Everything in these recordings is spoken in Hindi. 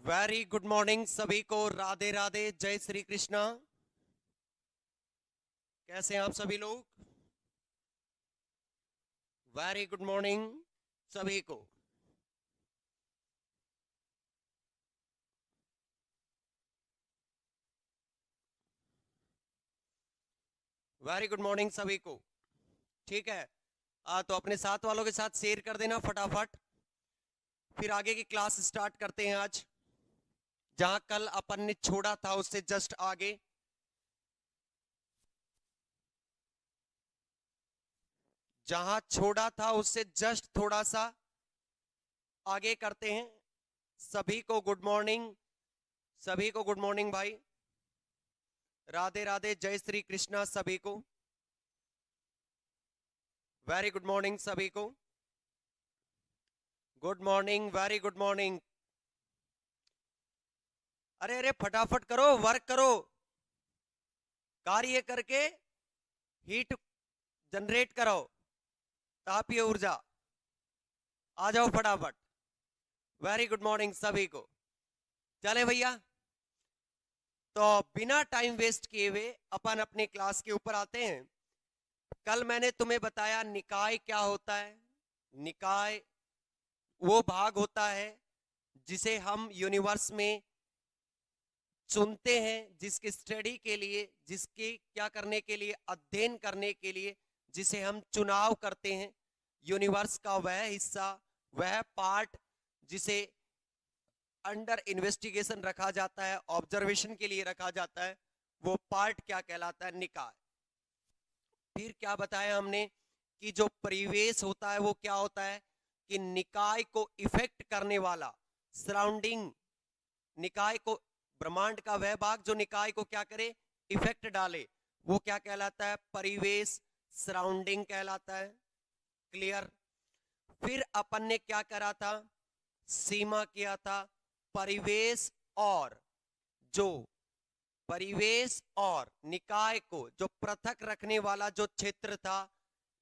वेरी गुड मॉर्निंग सभी को। राधे राधे, जय श्री कृष्णा। कैसे हैं आप सभी लोग? वेरी गुड मॉर्निंग सभी को। वेरी गुड मॉर्निंग सभी को। ठीक है। तो अपने साथ वालों के साथ शेयर कर देना फटाफट। फिर आगे की क्लास स्टार्ट करते हैं आज। जहां कल अपन ने छोड़ा था उससे जस्ट आगे। जहां छोड़ा था उससे जस्ट थोड़ा सा आगे करते हैं। सभी को गुड मॉर्निंग। सभी को गुड मॉर्निंग भाई। राधे राधे, जय श्री कृष्णा सभी को। वेरी गुड मॉर्निंग सभी को। Good morning, very good morning. अरे अरे फटाफट करो, वर्क करो। कार्य करके हीट जनरेट करो, तापीय ऊर्जा। आ जाओ फटाफट। वेरी गुड मॉर्निंग सभी को। चले भैया, तो बिना टाइम वेस्ट किए हुए अपन अपने क्लास के ऊपर आते हैं। कल मैंने तुम्हें बताया निकाय क्या होता है। निकाय वो भाग होता है जिसे हम यूनिवर्स में चुनते हैं, जिसकी स्टडी के लिए, जिसके क्या करने के लिए, अध्ययन करने के लिए जिसे हम चुनाव करते हैं। यूनिवर्स का वह हिस्सा, वह पार्ट जिसे अंडर इन्वेस्टिगेशन रखा जाता है, ऑब्जर्वेशन के लिए रखा जाता है, वो पार्ट क्या कहलाता है? निकाय। फिर क्या बताया हमने कि जो परिवेश होता है वो क्या होता है कि निकाय को इफेक्ट करने वाला सराउंडिंग, निकाय को, ब्रह्मांड का वह भाग जो निकाय को क्या करे, इफेक्ट डाले, वो क्या कहलाता है? परिवेश, सराउंडिंग कहलाता है। क्लियर? फिर अपन ने क्या करा था? सीमा किया था। परिवेश और जो परिवेश और निकाय को जो पृथक रखने वाला जो क्षेत्र था,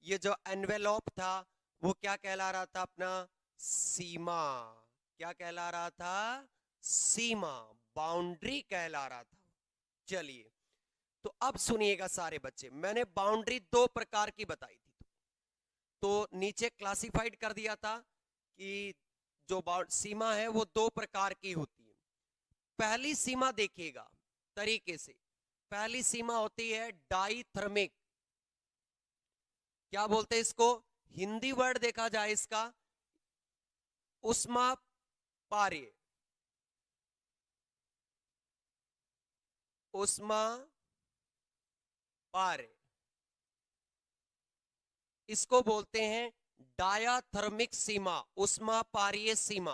ये जो एनवेलोप था, वो क्या कहला रहा था? अपना सीमा। क्या कहला रहा था? सीमा, बाउंड्री कहला रहा था। चलिए, तो अब सुनिएगा सारे बच्चे, मैंने बाउंड्री दो प्रकार की बताई थी। तो नीचे क्लासिफाइड कर दिया था कि जो सीमा है वो दो प्रकार की होती है। पहली सीमा देखिएगा तरीके से। पहली सीमा होती है डाईथर्मिक। क्या बोलते हैं इसको? हिंदी वर्ड देखा जाए इसका, उष्मा पार्य। उष्मा पार्य, इसको बोलते हैं डायाथर्मिक सीमा, उष्मा पार्य सीमा,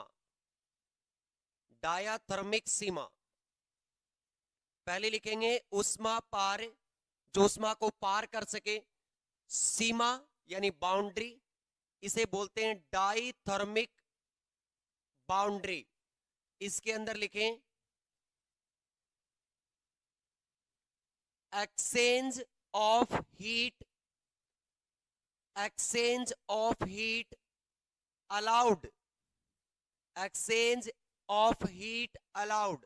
डायाथर्मिक सीमा। पहले लिखेंगे उष्मा पार, जो उष्मा को पार कर सके। सीमा यानी बाउंड्री, इसे बोलते हैं डाईथर्मिक बाउंड्री। इसके अंदर लिखें exchange of heat, exchange of heat allowed, exchange of heat allowed.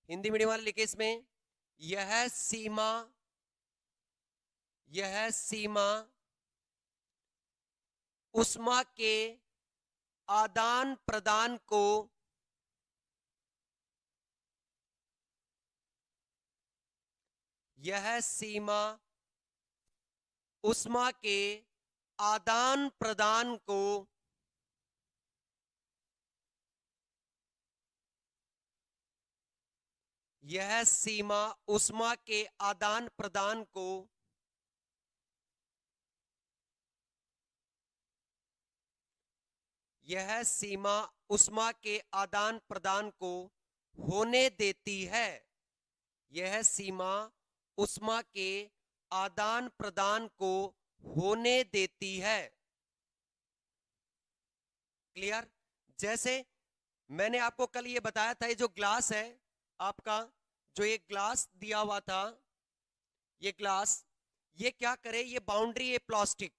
Hindi medium वाले लिखे इसमें, यह सीमा, यह सीमा उष्मा के आदान प्रदान को, यह सीमा उष्मा के आदान प्रदान को यह सीमा उष्मा के आदान प्रदान को यह सीमा उष्मा के आदान प्रदान को होने देती है। यह सीमा उष्मा के आदान प्रदान को होने देती है। क्लियर? जैसे मैंने आपको कल ये बताया था, ये जो ग्लास है आपका, जो ये ग्लास दिया हुआ था, ये ग्लास, ये क्या करे? ये बाउंड्री है प्लास्टिक।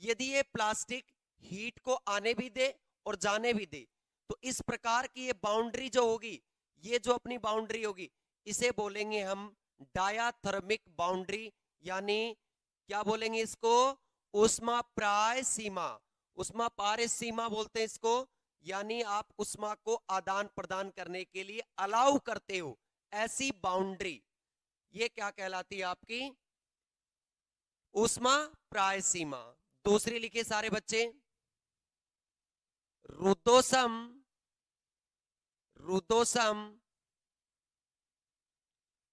यदि ये प्लास्टिक हीट को आने भी दे और जाने भी दे, तो इस प्रकार की ये बाउंड्री जो होगी, ये जो अपनी बाउंड्री होगी, इसे बोलेंगे हम डायाथर्मिक बाउंड्री, यानी क्या बोलेंगे इसको? ऊष्माप्राय सीमा। ऊष्मापार्य सीमा बोलते हैं इसको, यानी आप ऊष्मा को आदान प्रदान करने के लिए अलाउ करते हो ऐसी बाउंड्री, ये क्या कहलाती है? आपकी ऊष्माप्राय सीमा। दूसरी लिखिए सारे बच्चे, रुद्धोष्म, रुद्धोष्म,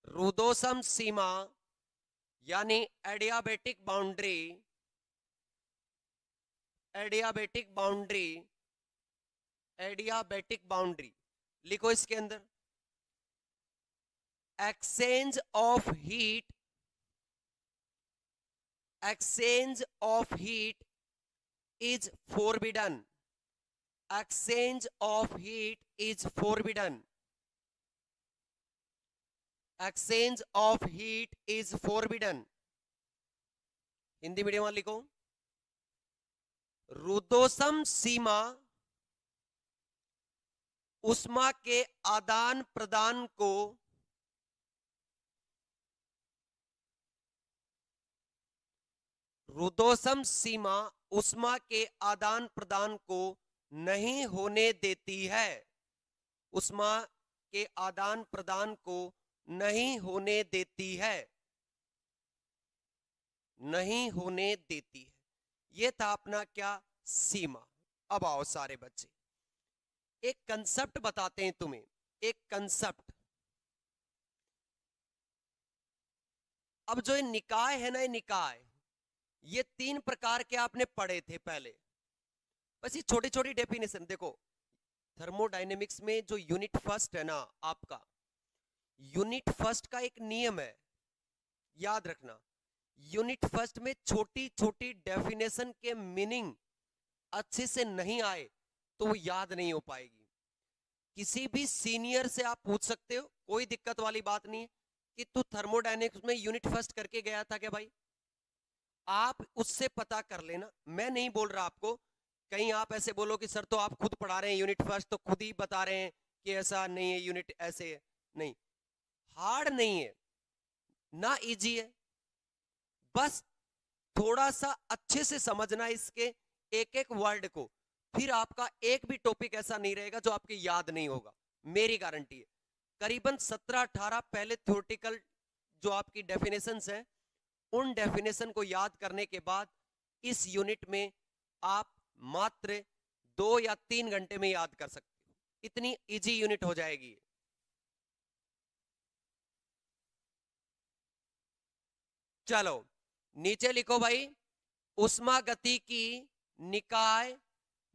रुद्धोष्म सीमा, यानी adiabatic boundary, adiabatic boundary, adiabatic boundary. लिखो इसके अंदर, exchange of heat, exchange of heat is forbidden, exchange of heat is forbidden, exchange of heat is forbidden. Hindi medium वाले लिखो, रुद्धोष्म सीमा ऊष्मा के आदान प्रदान को रुद्धोष्म सीमा ऊष्मा के आदान प्रदान को नहीं होने देती है, ऊष्मा के आदान प्रदान को नहीं होने देती है, नहीं होने देती है। ये था अपना क्या? सीमा। अब आओ सारे बच्चे, एक कंसेप्ट बताते हैं तुम्हें, एक कंसेप्ट। अब जो ये निकाय है ना, ये निकाय, ये 3 प्रकार के आपने पढ़े थे पहले, बस ये छोटी छोटी डेफिनेशन देखो। थर्मोडायनेमिक्स में जो यूनिट फर्स्ट है ना आपका, यूनिट फर्स्ट का एक नियम है, याद रखना। यूनिट फर्स्ट में छोटी छोटी डेफिनेशन के मीनिंग अच्छे से नहीं आए तो वो याद नहीं हो पाएगी। किसी भी सीनियर से आप पूछ सकते हो, कोई दिक्कत वाली बात नहीं है कि तू थर्मोडायनेमिक्स में यूनिट फर्स्ट करके गया था क्या भाई, आप उससे पता कर लेना। मैं नहीं बोल रहा आपको, कहीं आप ऐसे बोलो कि सर तो आप खुद पढ़ा रहे हैं यूनिट फर्स्ट, तो खुद ही बता रहे हैं कि ऐसा नहीं है, यूनिट ऐसे है। नहीं, हार्ड नहीं है ना, इजी है, बस थोड़ा सा अच्छे से समझना इसके एक एक वर्ड को, फिर आपका एक भी टॉपिक ऐसा नहीं रहेगा जो आपके याद नहीं होगा, मेरी गारंटी है। करीबन 17-18 पहले थ्योरेटिकल जो आपकी डेफिनेशंस हैं, उन डेफिनेशन को याद करने के बाद इस यूनिट में आप मात्र 2 या 3 घंटे में याद कर सकते हो, इतनी इजी यूनिट हो जाएगी। चलो नीचे लिखो भाई, उष्मा गति की निकाय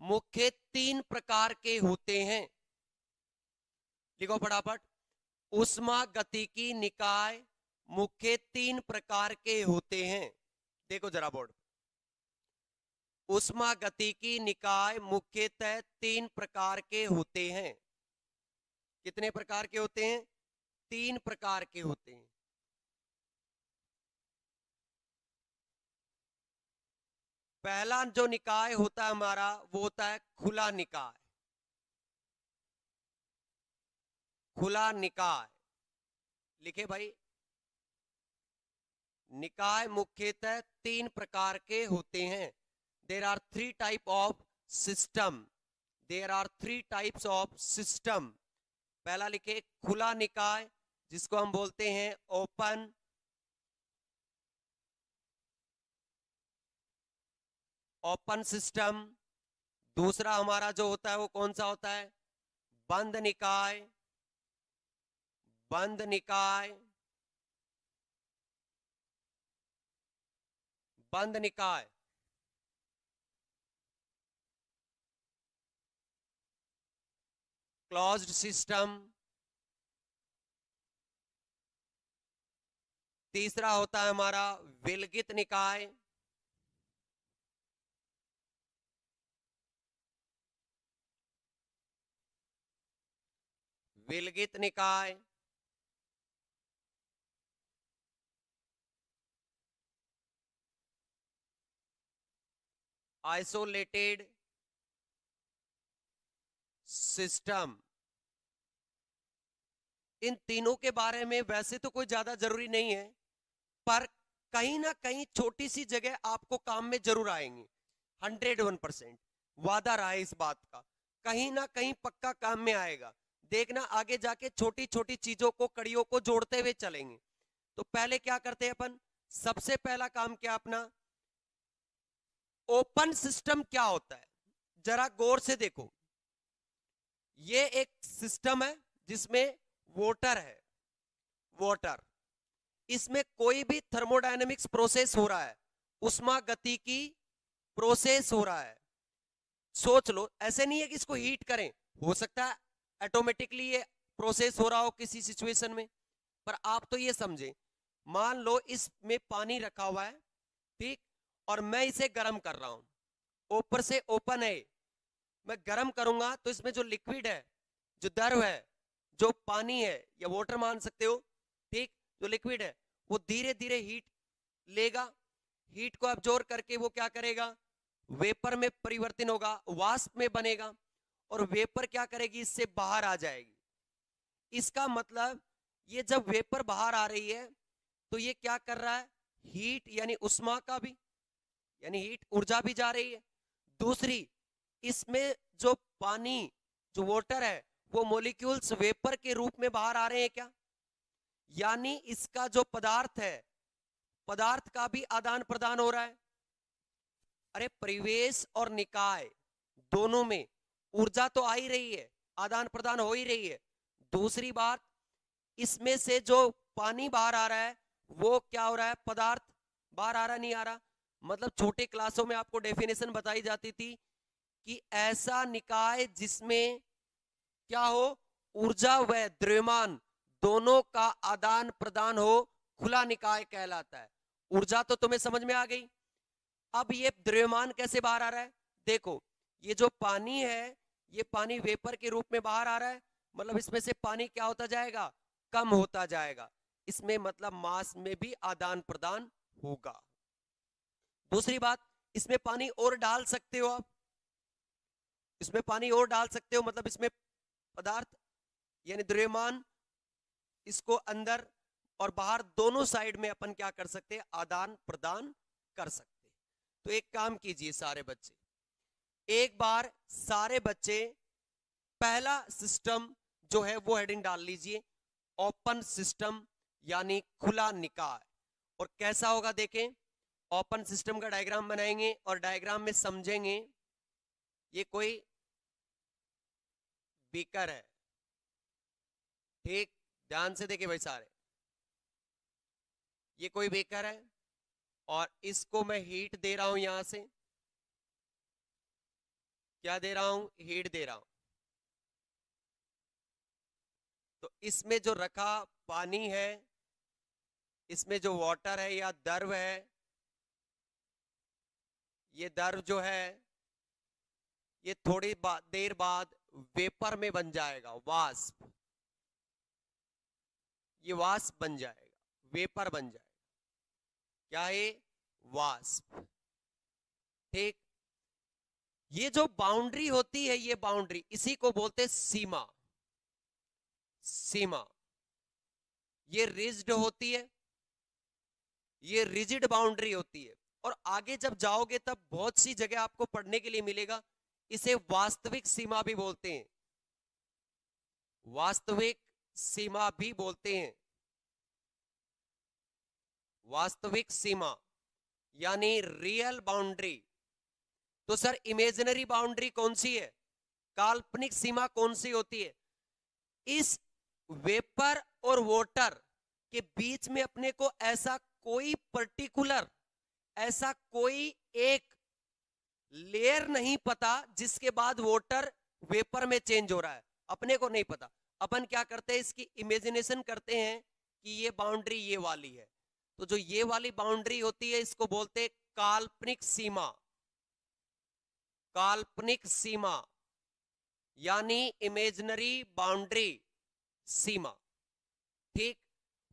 मुख्य 3 प्रकार के होते हैं। लिखो फटाफट, उष्मा गति की निकाय मुख्य 3 प्रकार के होते हैं। देखो जरा बोर्ड, उष्मा गति की निकाय मुख्यतः 3 प्रकार के होते हैं। कितने प्रकार के होते हैं? 3 प्रकार के होते हैं। पहला जो निकाय होता है हमारा, वो होता है खुला निकाय, खुला निकाय। लिखे भाई, निकाय मुख्यतः 3 प्रकार के होते हैं। There are 3 type of system, there are 3 types of system. पहला लिखे खुला निकाय, जिसको हम बोलते हैं ओपन, ओपन सिस्टम। दूसरा हमारा जो होता है वो कौन सा होता है? बंद निकाय, बंद निकाय, बंद निकाय। Closed system. तीसरा होता है हमारा विलगित निकाय, विलगित निकाय। Isolated system. इन तीनों के बारे में वैसे तो कोई ज्यादा जरूरी नहीं है, पर कहीं ना कहीं छोटी सी जगह आपको काम में जरूर आएंगी। 101% वादा रहा है इस बात का, कहीं ना कहीं पक्का काम में आएगा। देखना आगे जाके छोटी छोटी चीजों को, कड़ियों को जोड़ते हुए चलेंगे। तो पहले क्या करते हैं अपन, सबसे पहला काम क्या अपना, ओपन सिस्टम क्या होता है जरा गौर से देखो। ये एक सिस्टम है जिसमें वाटर है, वाटर, इसमें कोई भी थर्मोडायनेमिक्स प्रोसेस हो रहा है, उष्मा गति की प्रोसेस हो रहा है। सोच लो, ऐसे नहीं है कि इसको हीट करें, हो सकता है ऑटोमेटिकली ये प्रोसेस हो रहा हो किसी सिचुएशन में, पर आप तो ये समझे, मान लो इसमें पानी रखा हुआ है, ठीक, और मैं इसे गर्म कर रहा हूं, ऊपर से ओपन है, मैं गर्म करूंगा तो इसमें जो लिक्विड है, जो द्रव है, जो पानी है या वाटर मान सकते हो, ठीक, जो लिक्विड है वो धीरे धीरे हीट लेगा, हीट को अब्जॉर्ब करके वो क्या करेगा, वेपर में परिवर्तन होगा, वाष्प में बनेगा, और वेपर क्या करेगी, इससे बाहर आ जाएगी। इसका मतलब ये जब वेपर बाहर आ रही है तो ये क्या कर रहा है, हीट यानी उष्मा का भी, यानी हीट ऊर्जा भी जा रही है। दूसरी, इसमें जो पानी, जो वाटर है, वो मॉलिक्यूल्स वेपर के रूप में बाहर आ रहे हैं क्या, यानी इसका जो पदार्थ है, पदार्थ का भी आदान प्रदान हो रहा है। अरे परिवेश और निकाय दोनों में ऊर्जा तो आ ही रही है, आदान प्रदान हो ही रही है। दूसरी बात, इसमें से जो पानी बाहर आ रहा है वो क्या हो रहा है, पदार्थ बाहर आ रहा नहीं आ रहा। मतलब छोटे क्लासों में आपको डेफिनेशन बताई जाती थी कि ऐसा निकाय जिसमें क्या हो, ऊर्जा व द्रव्यमान दोनों का आदान प्रदान हो, खुला निकाय कहलाता है। ऊर्जा तो तुम्हें समझ में आ गई। अब ये द्रव्यमान कैसे बाहर आ रहा है, देखो, ये जो पानी है, ये पानी वेपर के रूप में बाहर आ रहा है, मतलब इसमें से पानी क्या होता जाएगा, कम होता जाएगा। इसमें मतलब मास में भी आदान प्रदान होगा। दूसरी बात, इसमें पानी और डाल सकते हो आप, इसमें पानी और डाल सकते हो, मतलब इसमें पदार्थ यानी द्रव्यमान, इसको अंदर और बाहर दोनों साइड में अपन क्या कर सकते हैं, आदान प्रदान कर सकते हैं। तो एक काम कीजिए सारे बच्चे, एक बार सारे बच्चे पहला सिस्टम जो है वो हेडिंग डाल लीजिए, ओपन सिस्टम यानी खुला निकाय। और कैसा होगा देखें, ओपन सिस्टम का डायग्राम बनाएंगे और डायग्राम में समझेंगे, ये कोई बीकर है, ठीक, ध्यान से देखिए भाई सारे, ये कोई बीकर है और इसको मैं हीट दे रहा हूं, यहां से क्या दे रहा हूं, हीट दे रहा हूं। तो इसमें जो रखा पानी है, इसमें जो वाटर है या द्रव है, ये द्रव जो है ये थोड़ी देर बाद वेपर में बन जाएगा, वाष्प, ये वाष्प बन जाएगा, वेपर बन जाएगा, क्या है, वाष्प, ठीक। ये जो बाउंड्री होती है, ये बाउंड्री, इसी को बोलते सीमा, सीमा, ये रिजिड होती है, ये रिजिड बाउंड्री होती है। और आगे जब जाओगे तब बहुत सी जगह आपको पढ़ने के लिए मिलेगा, इसे वास्तविक सीमा भी बोलते हैं, वास्तविक सीमा भी बोलते हैं, वास्तविक सीमा यानी रियल बाउंड्री। तो सर इमेजिनरी बाउंड्री कौन सी है, काल्पनिक सीमा कौन सी होती है, इस वेपर और वाटर के बीच में अपने को ऐसा कोई पर्टिकुलर, ऐसा कोई एक लेयर नहीं पता जिसके बाद वाटर वेपर में चेंज हो रहा है, अपने को नहीं पता। अपन क्या करते हैं, इसकी इमेजिनेशन करते हैं कि ये बाउंड्री ये वाली है, तो जो ये वाली बाउंड्री होती है इसको बोलते हैं काल्पनिक सीमा, काल्पनिक सीमा यानी इमेजिनरी बाउंड्री सीमा, ठीक।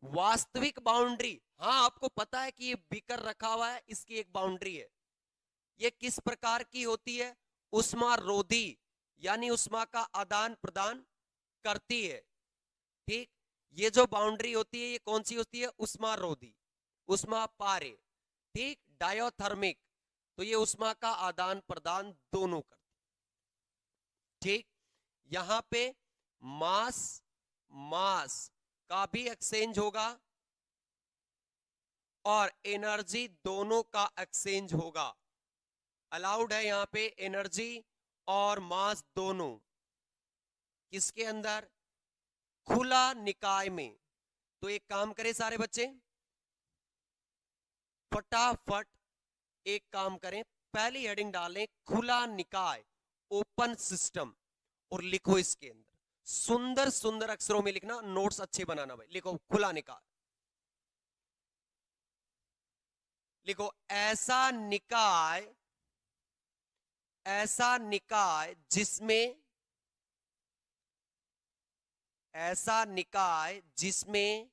वास्तविक बाउंड्री, हाँ आपको पता है कि ये बीकर रखा हुआ है, इसकी एक बाउंड्री है, ये किस प्रकार की होती है, उष्मा रोधी यानी उष्मा का आदान प्रदान करती है। ठीक, ये जो बाउंड्री होती है ये कौन सी होती है? उष्मा रोधी, उष्मा पारे। ठीक, डायोथर्मिक, तो ये उष्मा का आदान प्रदान दोनों करती। ठीक, यहां पे मास मास का भी एक्सचेंज होगा और एनर्जी दोनों का एक्सचेंज होगा। अलाउड है यहां पे एनर्जी और मास दोनों। किसके अंदर? खुला निकाय में। तो एक काम करें सारे बच्चे, फटाफट एक काम करें, पहली हेडिंग डालें खुला निकाय, ओपन सिस्टम, और लिखो इसके अंदर सुंदर सुंदर अक्षरों में लिखना, नोट्स अच्छे बनाना भाई। लिखो खुला निकाय, लिखो ऐसा निकाय, ऐसा निकाय जिसमें, ऐसा निकाय जिसमें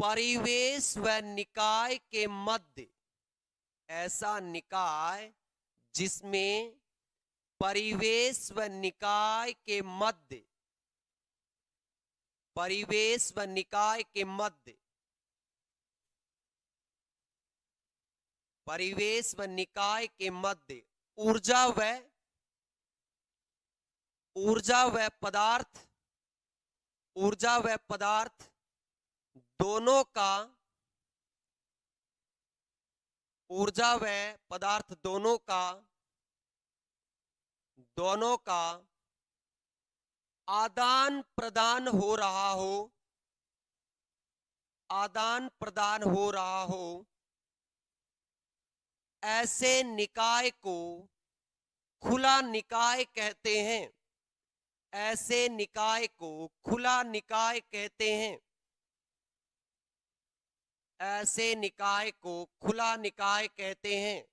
परिवेश व निकाय के मध्य, ऐसा निकाय जिसमें परिवेश व निकाय के मध्य, परिवेश व निकाय के मध्य, परिवेश व निकाय के मध्य ऊर्जा व पदार्थ, ऊर्जा व पदार्थ दोनों का, ऊर्जा व पदार्थ दोनों का, दोनों का आदान प्रदान हो रहा हो, आदान प्रदान हो रहा हो, ऐसे निकाय को खुला निकाय कहते हैं। ऐसे निकाय को खुला निकाय कहते हैं। ऐसे निकाय को खुला निकाय कहते हैं।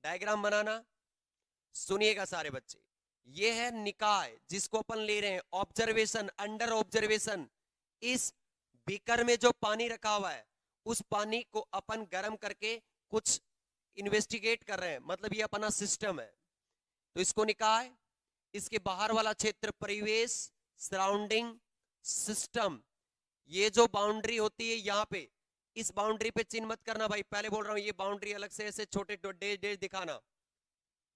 डायग्राम बनाना, सुनिएगा सारे बच्चे। ये है निकाय जिसको अपन ले रहे हैं ऑब्जर्वेशन, अंडर ऑब्जर्वेशन। इस बीकर में जो पानी रखा हुआ है उस पानी को अपन गर्म करके कुछ इन्वेस्टिगेट कर रहे हैं, मतलब ये अपना सिस्टम है, तो इसको निकाय। इसके बाहर वाला क्षेत्र परिवेश, सराउंडिंग सिस्टम। ये जो बाउंड्री होती है यहाँ पे, इस बाउंड्री पे चिन्ह मत करना भाई, पहले बोल रहा हूं, ये बाउंड्री अलग से ऐसे छोटे डेज डेज दिखाना।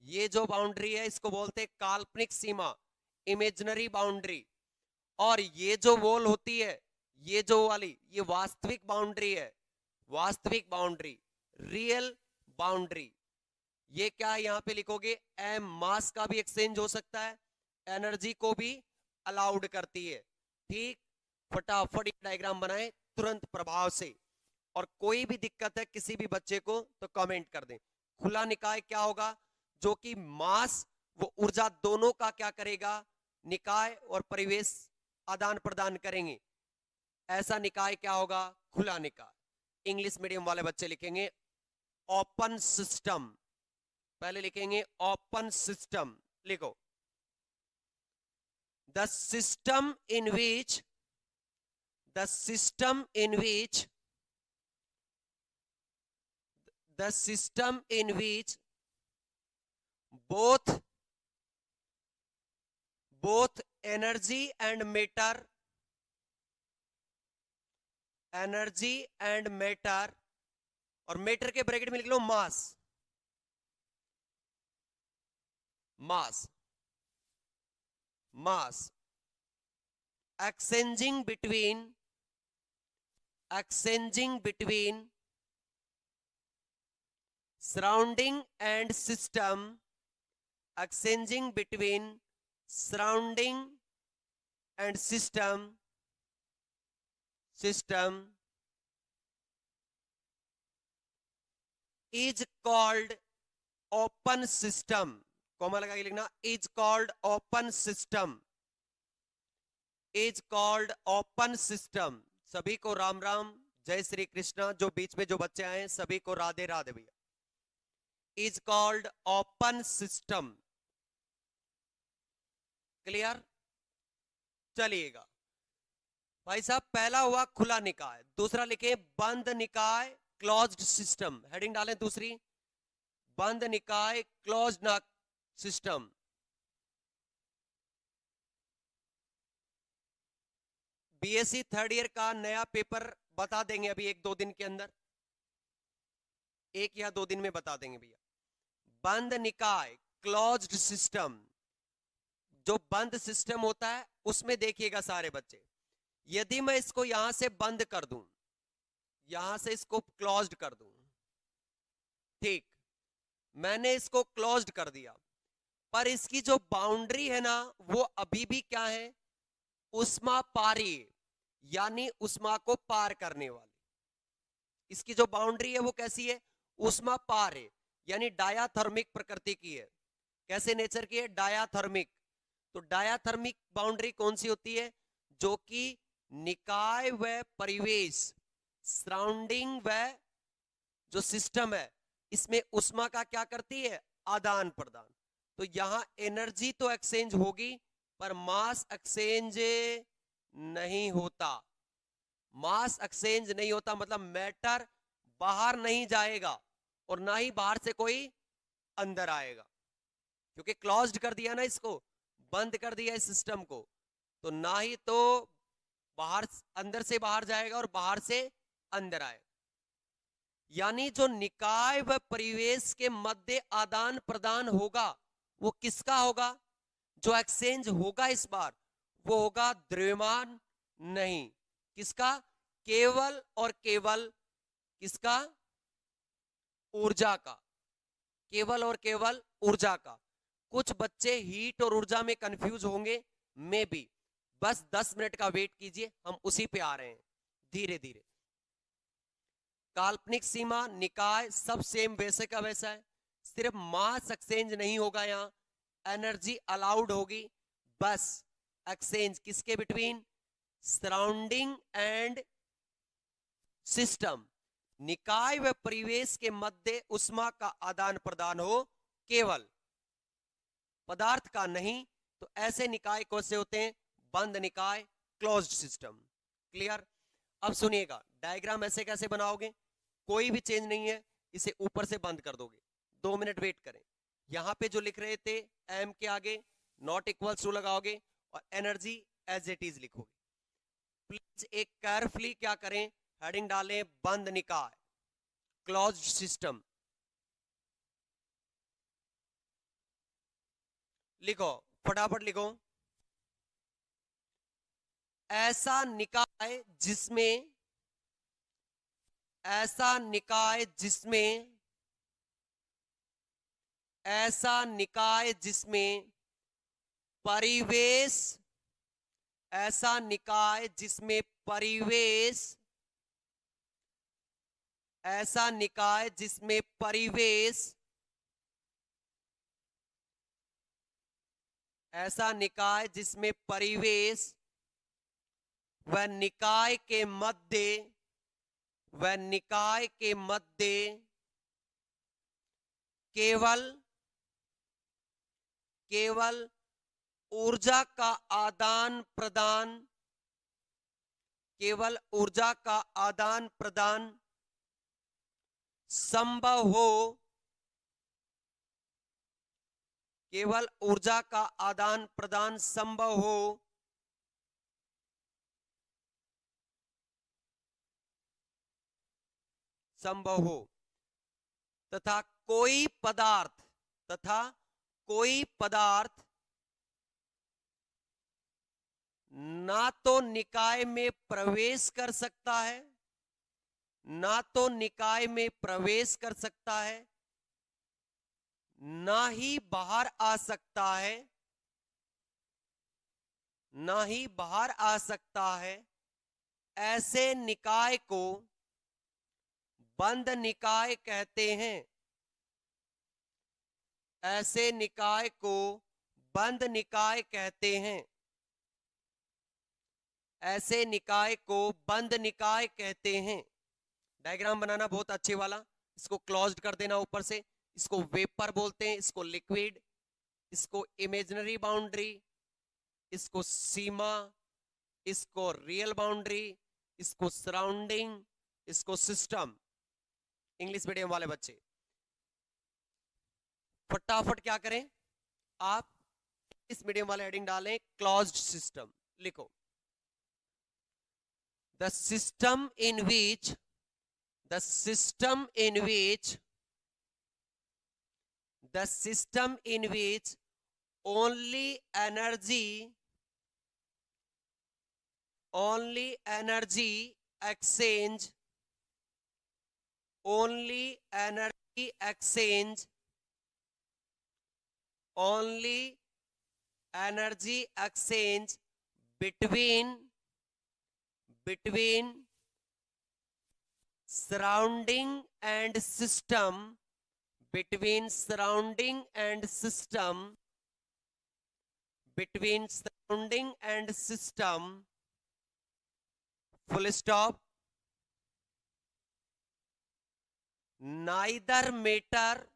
ये जो बाउंड्री है इसको बोलते हैं काल्पनिक सीमा, इमेजिनरी बाउंड्री। और ये जो वॉल होती है, ये जो वाली, ये वास्तविक बाउंड्री है, वास्तविक बाउंड्री, रियल बाउंड्री। ये क्या है यहां पे लिखोगे? एम, मास का भी एक्सचेंज हो सकता है, एनर्जी को भी अलाउड करती है। ठीक, फटाफट डायग्राम बनाएं तुरंत प्रभाव से, और कोई भी दिक्कत है किसी भी बच्चे को तो कमेंट कर दें। खुला निकाय क्या होगा? जो कि मास वो ऊर्जा दोनों का क्या करेगा? निकाय और परिवेश आदान प्रदान करेंगे। ऐसा निकाय क्या होगा? खुला निकाय। इंग्लिश मीडियम वाले बच्चे लिखेंगे ओपन सिस्टम, पहले लिखेंगे ओपन सिस्टम। लिखो the system in which, the system in which, the system in which both energy and matter, energy and matter, और मैटर के ब्रैकेट में लिख लो मास, मास, मास exchanging between, exchanging between surrounding and system, exchanging between surrounding and system, system is called open system। Comma लगा के लिखना, is called open system, is called open system। सभी को राम राम, जय श्री कृष्णा। जो बीच में जो बच्चे आए सभी को राधे राधे भैया। is called open system। Clear? चलिएगा भाई साहब, पहला हुआ खुला निकाय, दूसरा लिखे बंद निकाय, क्लोज्ड सिस्टम। हेडिंग डालें दूसरी, बंद निकाय, closed system. BSc third year का नया पेपर बता देंगे अभी 1-2 दिन के अंदर, 1 या 2 दिन में बता देंगे भैया। बंद निकाय क्लोज्ड सिस्टम, जो बंद सिस्टम होता है उसमें देखिएगा सारे बच्चे, यदि मैं इसको यहां से बंद कर दूं, यहां से इसको क्लोज्ड कर दूं, ठीक, मैंने इसको क्लोज्ड कर दिया, पर इसकी जो बाउंड्री है ना वो अभी भी क्या है, उष्मा पारी, यानी उष्मा को पार करने वाली। इसकी जो बाउंड्री है वो कैसी है, उष्मा पार है, यानी डायाथर्मिक प्रकृति की है। कैसे नेचर की है, डायाथर्मिक। तो डायाथर्मिक बाउंड्री कौन सी होती है, जो कि निकाय व परिवेश, सराउंडिंग व जो सिस्टम है इसमें उष्मा का क्या करती है, आदान प्रदान। तो यहां एनर्जी तो एक्सचेंज होगी पर मास एक्सचेंज नहीं होता। मास एक्सचेंज नहीं होता मतलब मैटर बाहर नहीं जाएगा और ना ही बाहर से कोई अंदर आएगा, क्योंकि क्लोज्ड कर दिया ना, इसको बंद कर दिया इस सिस्टम को, तो ना ही तो बाहर अंदर से बाहर जाएगा और बाहर से अंदर आएगा। यानी जो निकाय व परिवेश के मध्य आदान प्रदान होगा वो किसका होगा, जो एक्सचेंज होगा इस बार वो होगा द्रव्यमान नहीं, किसका, केवल और केवल किसका, ऊर्जा का, केवल और केवल ऊर्जा का। कुछ बच्चे हीट और ऊर्जा में कंफ्यूज होंगे, मे बी, बस 10 मिनट का वेट कीजिए, हम उसी पे आ रहे हैं धीरे धीरे। काल्पनिक सीमा, निकाय सब सेम वैसे का वैसा है, सिर्फ मास एक्सचेंज नहीं होगा, यहां एनर्जी अलाउड होगी, बस एक्सचेंज किसके बिटवीन, सराउंडिंग एंड सिस्टम। निकाय व परिवेश के मध्य उष्मा का आदान प्रदान हो केवल, पदार्थ का नहीं। तो ऐसे निकाय कौन से होते हैं, बंद निकाय, क्लोज्ड सिस्टम। क्लियर। अब सुनिएगा, डायग्राम ऐसे कैसे बनाओगे, कोई भी चेंज नहीं है, इसे ऊपर से बंद कर दोगे, 2 मिनट वेट करें। यहां पे जो लिख रहे थे एम के आगे नॉट इक्वल्स टू लगाओगे और एनर्जी एज इट इज लिखोगे। प्लीज एक केयरफुली क्या करें, हेडिंग डालें बंद निकाय, क्लोज्ड सिस्टम, लिखो फटाफट लिखो। ऐसा निकाय जिसमें, ऐसा निकाय जिसमें, ऐसा निकाय जिसमें परिवेश, ऐसा निकाय जिसमें परिवेश, ऐसा निकाय जिसमें परिवेश, ऐसा निकाय जिसमें परिवेश व निकाय के मध्य, व निकाय के मध्य केवल, केवल ऊर्जा का आदान प्रदान, केवल ऊर्जा का आदान प्रदान संभव हो, केवल ऊर्जा का आदान प्रदान संभव हो, संभव हो, तथा कोई पदार्थ, तथा कोई पदार्थ ना तो निकाय में प्रवेश कर सकता है, ना तो निकाय में प्रवेश कर सकता है, ना ही बाहर आ सकता है, ना ही बाहर आ सकता है। ऐसे निकाय को बंद निकाय कहते हैं, ऐसे निकाय को बंद निकाय कहते हैं, ऐसे निकाय को बंद निकाय कहते हैं। डायग्राम बनाना बहुत अच्छे वाला, इसको क्लोज्ड कर देना ऊपर से, इसको वेपर बोलते हैं, इसको लिक्विड, इसको इमेजिनरी बाउंड्री, इसको सीमा, इसको रियल बाउंड्री, इसको सराउंडिंग, इसको सिस्टम। इंग्लिश मीडियम वाले बच्चे फटाफट क्या करें, आप इस मीडियम वाले हेडिंग डालें क्लोज्ड सिस्टम, लिखो the system in which the system in which only energy exchange only energy exchange between surrounding and system between surrounding and system full stop neither matter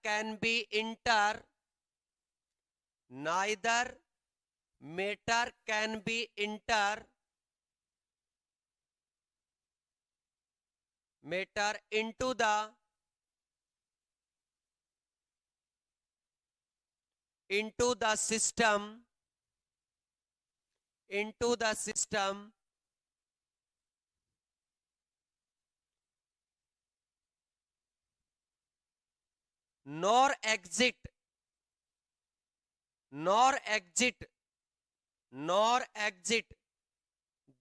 can be inter matter into the system nor exit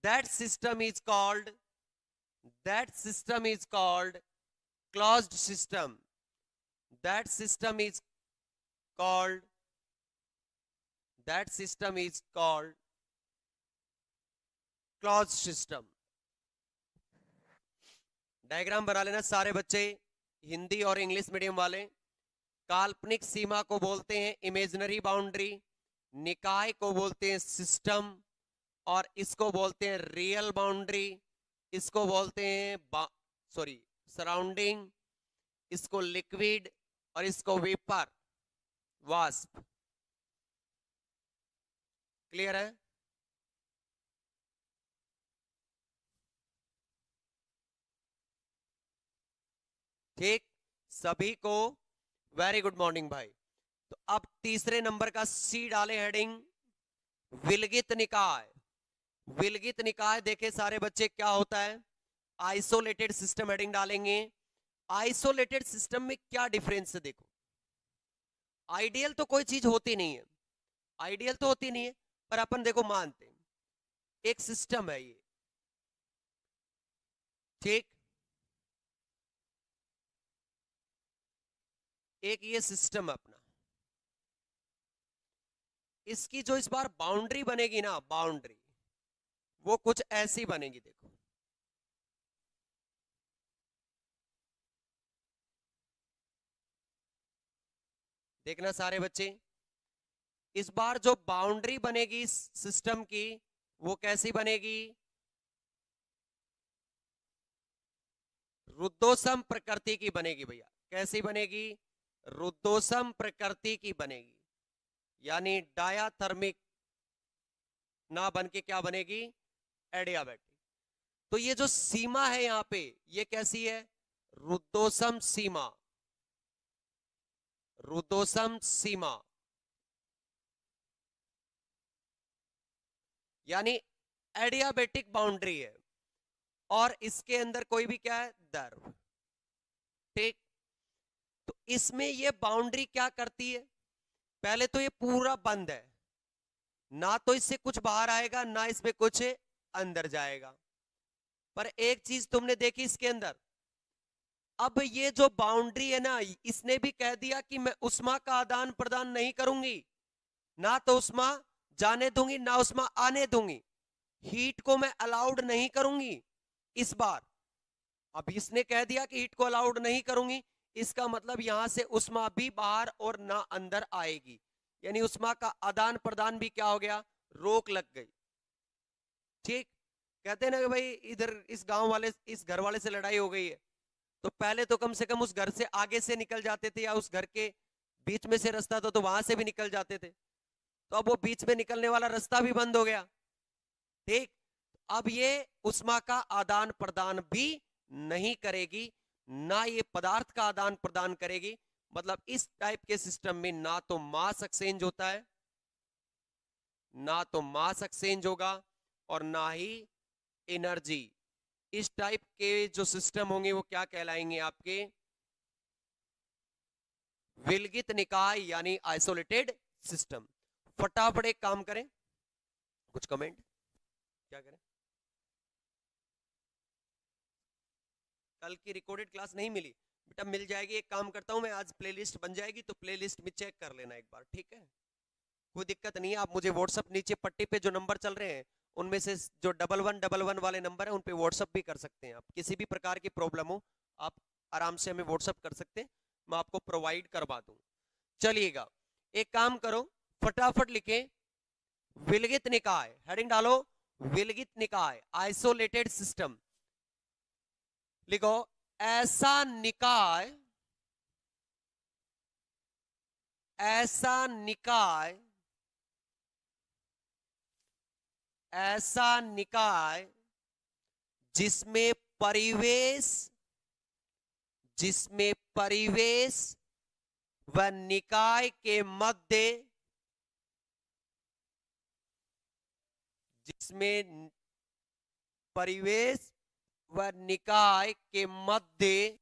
that system is called closed system. That system is called closed system. Diagram बना लेना सारे बच्चे, हिंदी और इंग्लिश मीडियम वाले। काल्पनिक सीमा को बोलते हैं इमेजिनरी बाउंड्री, निकाय को बोलते हैं सिस्टम, और इसको बोलते हैं रियल बाउंड्री, इसको बोलते हैं सराउंडिंग, इसको लिक्विड और इसको वेपर वाष्प। क्लियर है? ठीक, सभी को वेरी गुड मॉर्निंग भाई। तो अब तीसरे नंबर का सी डाले हेडिंग विलगित निकाय। विलगित निकाय देखे सारे बच्चे क्या होता है? आइसोलेटेड सिस्टम हेडिंग डालेंगे। आइसोलेटेड सिस्टम में क्या डिफरेंस है देखो। आइडियल तो कोई चीज होती नहीं है, आइडियल तो होती नहीं है, पर अपन देखो मानते हैं एक सिस्टम है ये, ठीक, एक ये सिस्टम है अपना। इसकी जो इस बार बाउंड्री बनेगी ना, बाउंड्री वो कुछ ऐसी बनेगी देखो। देखना सारे बच्चे, इस बार जो बाउंड्री बनेगी इस सिस्टम की वो कैसी बनेगी? रुद्धोष्म प्रकृति की बनेगी भैया। कैसी बनेगी? रुद्धोष्म प्रकृति की बनेगी, यानी डायाथर्मिक ना बन के क्या बनेगी? एडियाबैटिक। तो ये जो सीमा है यहां पे ये कैसी है? रुद्धोष्म सीमा, रुद्धोष्म सीमा, यानी एडियाबैटिक बाउंड्री है, और इसके अंदर कोई भी क्या है? द्रव। ठीक, तो इसमें ये बाउंड्री क्या करती है? पहले तो ये पूरा बंद है, ना तो इससे कुछ बाहर आएगा ना इसमें कुछ अंदर जाएगा। पर एक चीज तुमने देखी इसके अंदर, अब ये जो बाउंड्री है ना, इसने भी कह दिया कि मैं उष्मा का आदान प्रदान नहीं करूंगी, ना तो उष्मा जाने दूंगी ना उष्मा आने दूंगी, हीट को मैं अलाउड नहीं करूंगी इस बार। अब इसने कह दिया कि हीट को अलाउड नहीं करूंगी, इसका मतलब यहां से उष्मा भी बाहर और ना अंदर आएगी, यानी उष्मा का आदान प्रदान भी क्या हो गया? रोक लग गई। ठीक, कहते हैं ना कि भाई इधर इस गांव वाले इस घर वाले से लड़ाई हो गई है, तो पहले तो कम से कम उस घर से आगे से निकल जाते थे, या उस घर के बीच में से रास्ता था तो वहां से भी निकल जाते थे। तो अब वो बीच में निकलने वाला रास्ता भी बंद हो गया। ठीक, अब ये उष्मा का आदान प्रदान भी नहीं करेगी, ना ये पदार्थ का आदान प्रदान करेगी। मतलब इस टाइप के सिस्टम में ना तो मास एक्सचेंज होता है, ना तो मास एक्सचेंज होगा और ना ही एनर्जी। इस टाइप के जो सिस्टम होंगे वो क्या कहलाएंगे आपके? विलगित निकाय यानी आइसोलेटेड सिस्टम। फटाफट एक काम करें, कुछ कमेंट क्या करें? कल की रिकॉर्डेड क्लास नहीं मिली बेटा, मिल जाएगी। एक काम करता हूं मैं, आज प्लेलिस्ट बन जाएगी तो प्लेलिस्ट में चेक कर लेना एक बार, ठीक है? कोई दिक्कत नहीं है। आप मुझे व्हाट्सअप नीचे पट्टी पे जो नंबर चल रहे हैं उनमें से जो 1111 वाले नंबर है उन पे व्हाट्सअप भी कर सकते हैं आप। किसी भी प्रकार की प्रॉब्लम हो आप आराम से हमें व्हाट्सअप कर सकते हैं, मैं आपको प्रोवाइड करवा दूं। चलिएगा, एक काम करो, फटाफट लिखें विलगित निकाय, हेडिंग डालो विलगित निकाय, आइसोलेटेड सिस्टम। लिखो ऐसा निकाय, ऐसा निकाय, ऐसा निकाय जिसमें परिवेश, जिसमें परिवेश व निकाय के मध्य, जिसमें परिवेश व निकाय के मध्य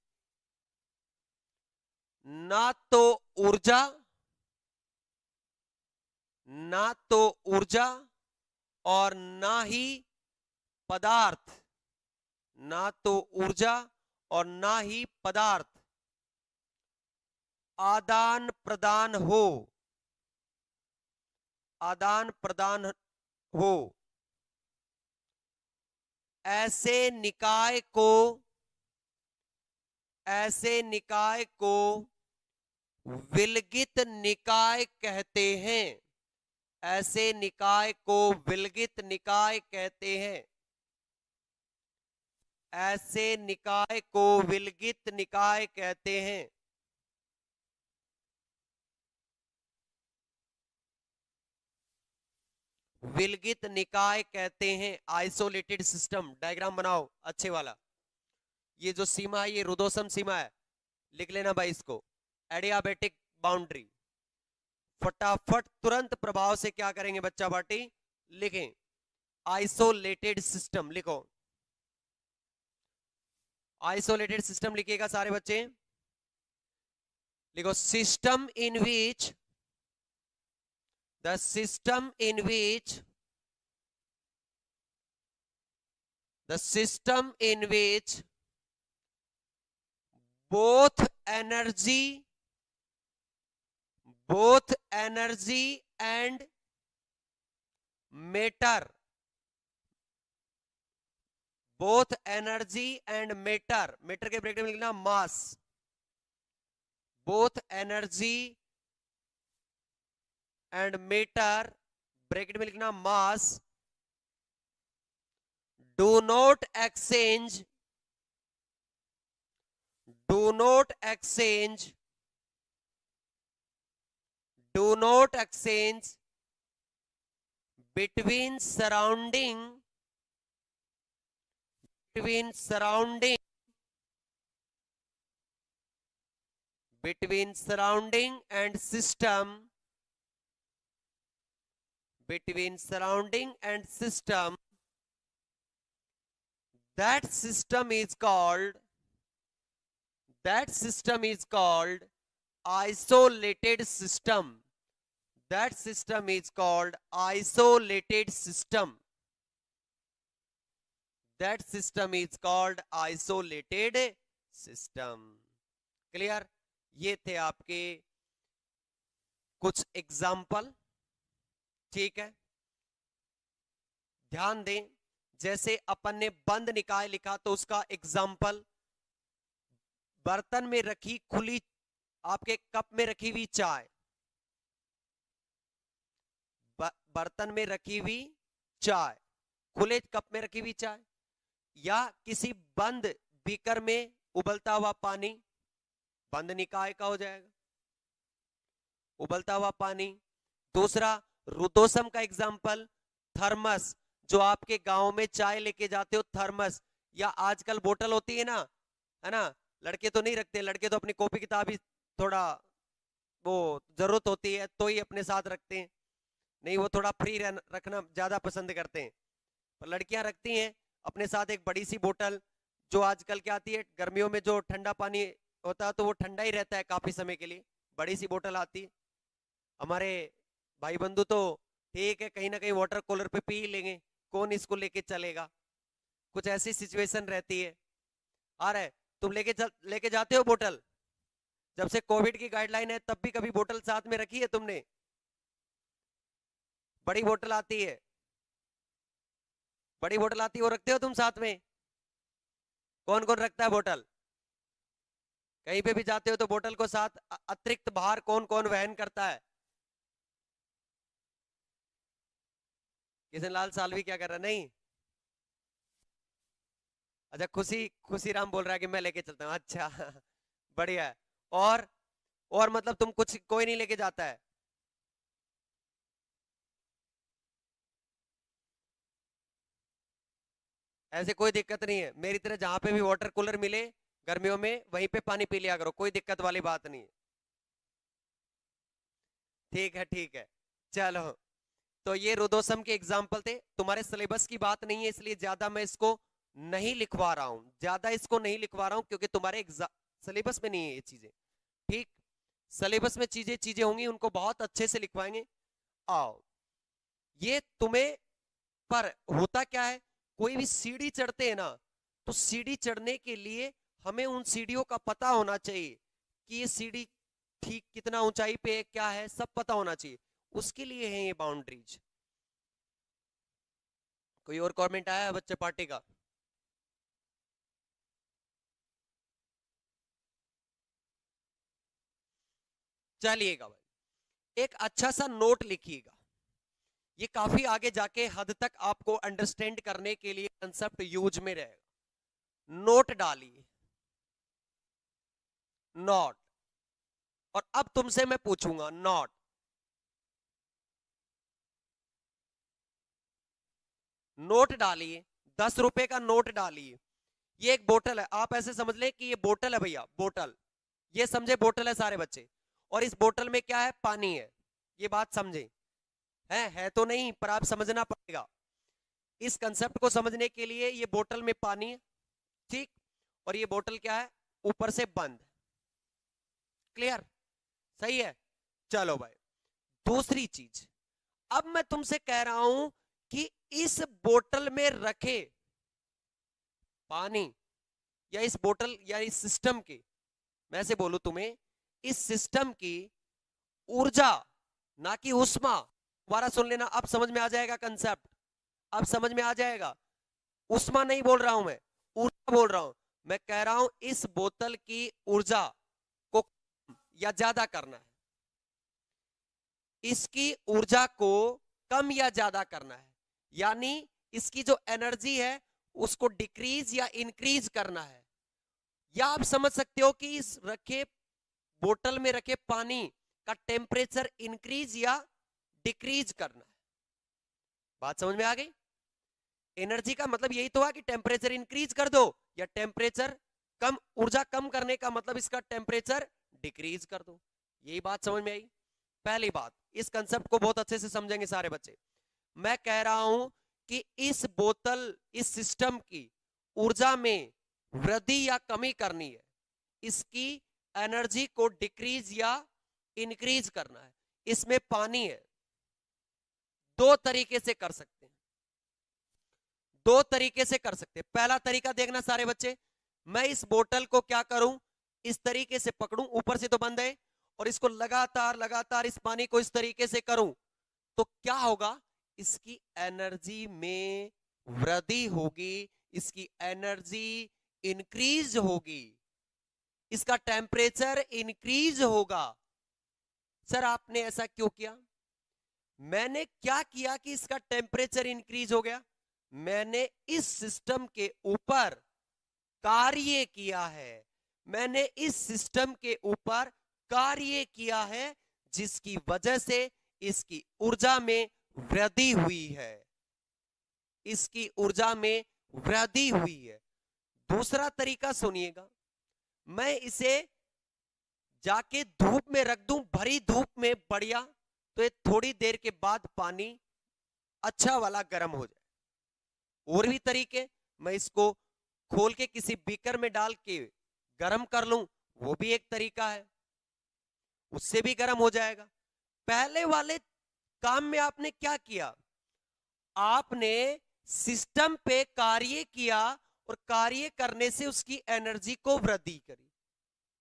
ना तो ऊर्जा, ना तो ऊर्जा और ना ही पदार्थ, ना तो ऊर्जा और ना ही पदार्थ आदान प्रदान हो, आदान प्रदान हो, ऐसे निकाय को, ऐसे निकाय को विलगित निकाय कहते हैं। ऐसे निकाय को विलगित निकाय कहते हैं। ऐसे निकाय को विलगित निकाय कहते हैं। विलगित निकाय कहते हैं। आइसोलेटेड सिस्टम, डायग्राम बनाओ अच्छे वाला। ये जो सीमा है ये रुदोसम सीमा है, लिख लेना भाई इसको, एडियाबेटिक बाउंड्री। फटाफट तुरंत प्रभाव से क्या करेंगे बच्चा पार्टी? लिखें आइसोलेटेड सिस्टम, लिखो आइसोलेटेड सिस्टम, लिखिएगा सारे बच्चे। लिखो system in which, the system in which, the system in which both energy, both energy and matter, both energy and matter, matter के ब्रैकेट में लिखना mass, both energy and matter bracket में लिखना mass do not exchange, do not exchange, do not exchange between surrounding, between surrounding, between surrounding and system, between surrounding and system. That system is called, that system is called isolated system. That system is called isolated system. That system is called isolated system. Clear? ये थे आपके कुछ एग्जाम्पल, ठीक है? ध्यान दें, जैसे अपन ने बंद निकाय लिखा तो उसका एग्जाम्पल बर्तन में रखी खुली, आपके कप में रखी हुई चाय, बर्तन में रखी हुई चाय, खुले कप में रखी हुई चाय, या किसी बंद बीकर में उबलता हुआ पानी, बंद निकाय का हो जाएगा उबलता हुआ पानी। दूसरा रुदोसम का एग्जाम्पल थर्मस, जो आपके गांव में चाय लेके जाते हो थर्मस, या आजकल बोतल होती है ना, है ना, लड़के तो नहीं रखते, लड़के तो अपनी कॉपी किताब ही थोड़ा वो जरूरत होती है तो ही अपने साथ रखते हैं, नहीं वो थोड़ा फ्री रखना ज्यादा पसंद करते हैं। पर लड़कियां रखती हैं अपने साथ एक बड़ी सी बोतल, जो आजकल क्या आती है गर्मियों में जो ठंडा पानी होता है तो वो ठंडा ही रहता है काफी समय के लिए, बड़ी सी बोतल आती है। हमारे भाई बंधु तो ठीक है कहीं ना कहीं वाटर कूलर पे पी लेंगे, कौन इसको लेके चलेगा, कुछ ऐसी सिचुएशन रहती है। आ रहा है, तुम लेके जाते हो बोतल? जब से कोविड की गाइडलाइन है तब भी कभी बोतल साथ में रखी है तुमने? बड़ी बोतल आती है, बड़ी बोतल आती है, वो रखते हो तुम साथ में? कौन कौन रखता है बोतल? कहीं पे भी जाते हो तो बोतल को साथ, अतिरिक्त भार कौन कौन वहन करता है? किशन लाल सालवी क्या कर रहा है? नहीं, अच्छा खुशी, खुशी राम बोल रहा है कि मैं लेके चलता हूँ, अच्छा बढ़िया है। और मतलब तुम कुछ कोई नहीं लेके जाता है? ऐसे कोई दिक्कत नहीं है, मेरी तरह जहां पे भी वाटर कूलर मिले गर्मियों में वहीं पे पानी पी लिया करो, कोई दिक्कत वाली बात नहीं है। ठीक है ठीक है, चलो। तो ये रुदोसम के एग्जाम्पल थे, तुम्हारे सिलेबस की बात नहीं है इसलिए ज्यादा मैं इसको नहीं लिखवा रहा हूं, ज्यादा इसको नहीं लिखवा रहा हूं क्योंकि तुम्हारे सिलेबस में नहीं है ये चीजें। ठीक, सिलेबस में चीजें चीजें होंगी उनको बहुत अच्छे से लिखवाएंगे। आओ, ये तुम्हें, पर होता क्या है, कोई भी सीढ़ी चढ़ते हैं ना, तो सीढ़ी चढ़ने के लिए हमें उन सीढ़ियों का पता होना चाहिए कि ये सीढ़ी ठीक कितना ऊंचाई पे है, क्या है, सब पता होना चाहिए, उसके लिए है ये बाउंड्रीज। कोई और कमेंट आया है बच्चे पार्टी का? चलिएगा भाई, एक अच्छा सा नोट लिखिएगा, ये काफी आगे जाके हद तक आपको अंडरस्टैंड करने के लिए कंसेप्ट यूज में रहेगा। नोट डालिए, नॉट। और अब तुमसे मैं पूछूंगा, नॉट, नोट डालिए, 10 रुपए का नोट डालिए। ये एक बोतल है, आप ऐसे समझ लें कि ये बोतल है भैया, बोतल, ये समझे बोतल है सारे बच्चे, और इस बोतल में क्या है, पानी है, ये बात समझे? है तो नहीं, पर आप समझना पड़ेगा। इस कंसेप्ट को समझने के लिए ये बोतल में पानी है, ठीक, और ये बोतल क्या है, ऊपर से बंद। क्लियर? सही है। चलो भाई, दूसरी चीज, अब मैं तुमसे कह रहा हूं कि इस बोतल में रखे पानी, या इस बोतल या इस सिस्टम की, मैं से बोलूं तुम्हें, इस सिस्टम की ऊर्जा, ना कि उष्मा, दोबारा सुन लेना, अब समझ में आ जाएगा कंसेप्ट, अब समझ में आ जाएगा। उष्मा नहीं बोल रहा हूं मैं, ऊर्जा बोल रहा हूं। मैं कह रहा हूं इस बोतल की ऊर्जा को या ज्यादा करना है, इसकी ऊर्जा को कम या ज्यादा करना है, यानी इसकी जो एनर्जी है उसको डिक्रीज या इंक्रीज करना है। या आप समझ सकते हो कि इस रखे बोतल में रखे पानी का टेम्परेचर इंक्रीज या डिक्रीज करना है। बात समझ में आ गई? एनर्जी का मतलब यही तो है कि टेम्परेचर इंक्रीज कर दो, या टेम्परेचर कम, ऊर्जा कम करने का मतलब इसका टेम्परेचर डिक्रीज कर दो। यही बात समझ में आई? पहली बात, इस कंसेप्ट को बहुत अच्छे से समझेंगे सारे बच्चे। मैं कह रहा हूं कि इस बोतल, इस सिस्टम की ऊर्जा में वृद्धि या कमी करनी है, इसकी एनर्जी को डिक्रीज या इंक्रीज करना है। इसमें पानी है, दो तरीके से कर सकते हैं, दो तरीके से कर सकते हैं। पहला तरीका देखना सारे बच्चे, मैं इस बोतल को क्या करूं, इस तरीके से पकड़ूं, ऊपर से तो बंद है, और इसको लगातार लगातार इस पानी को इस तरीके से करूं, तो क्या होगा, इसकी एनर्जी में वृद्धि होगी, इसकी एनर्जी इंक्रीज होगी, इसका टेम्परेचर इंक्रीज होगा। सर आपने ऐसा क्यों किया? मैंने क्या किया कि इसका टेम्परेचर इंक्रीज हो गया? मैंने इस सिस्टम के ऊपर कार्य किया है, मैंने इस सिस्टम के ऊपर कार्य किया है, जिसकी वजह से इसकी ऊर्जा में वृद्धि हुई है, इसकी ऊर्जा में वृद्धि हुई है। दूसरा तरीका सुनिएगा, मैं इसे जाके धूप में रख दूं, भरी धूप में बढ़िया, तो ये थोड़ी देर के बाद पानी अच्छा वाला गर्म हो जाए। और भी तरीके, मैं इसको खोल के किसी बीकर में डाल के गर्म कर लूं, वो भी एक तरीका है, उससे भी गर्म हो जाएगा। पहले वाले काम में आपने क्या किया, आपने सिस्टम पे कार्य किया और कार्य करने से उसकी एनर्जी को वृद्धि करी।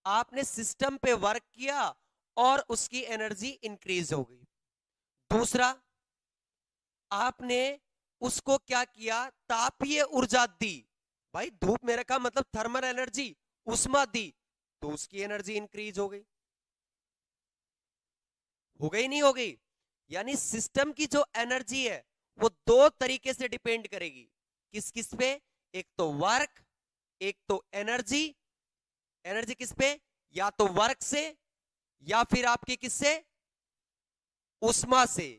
आपने सिस्टम पे वर्क किया और उसकी एनर्जी इंक्रीज हो गई। दूसरा, आपने उसको क्या किया, तापीय ऊर्जा दी। भाई धूप में रखा मतलब थर्मल एनर्जी, उष्मा दी, तो उसकी एनर्जी इंक्रीज हो गई नहीं हो गई। यानी सिस्टम की जो एनर्जी है वो दो तरीके से डिपेंड करेगी, किस किस पे, एक तो वर्क, एक तो एनर्जी। एनर्जी किस पे, या तो वर्क से या फिर आपकी किससे, उष्मा से।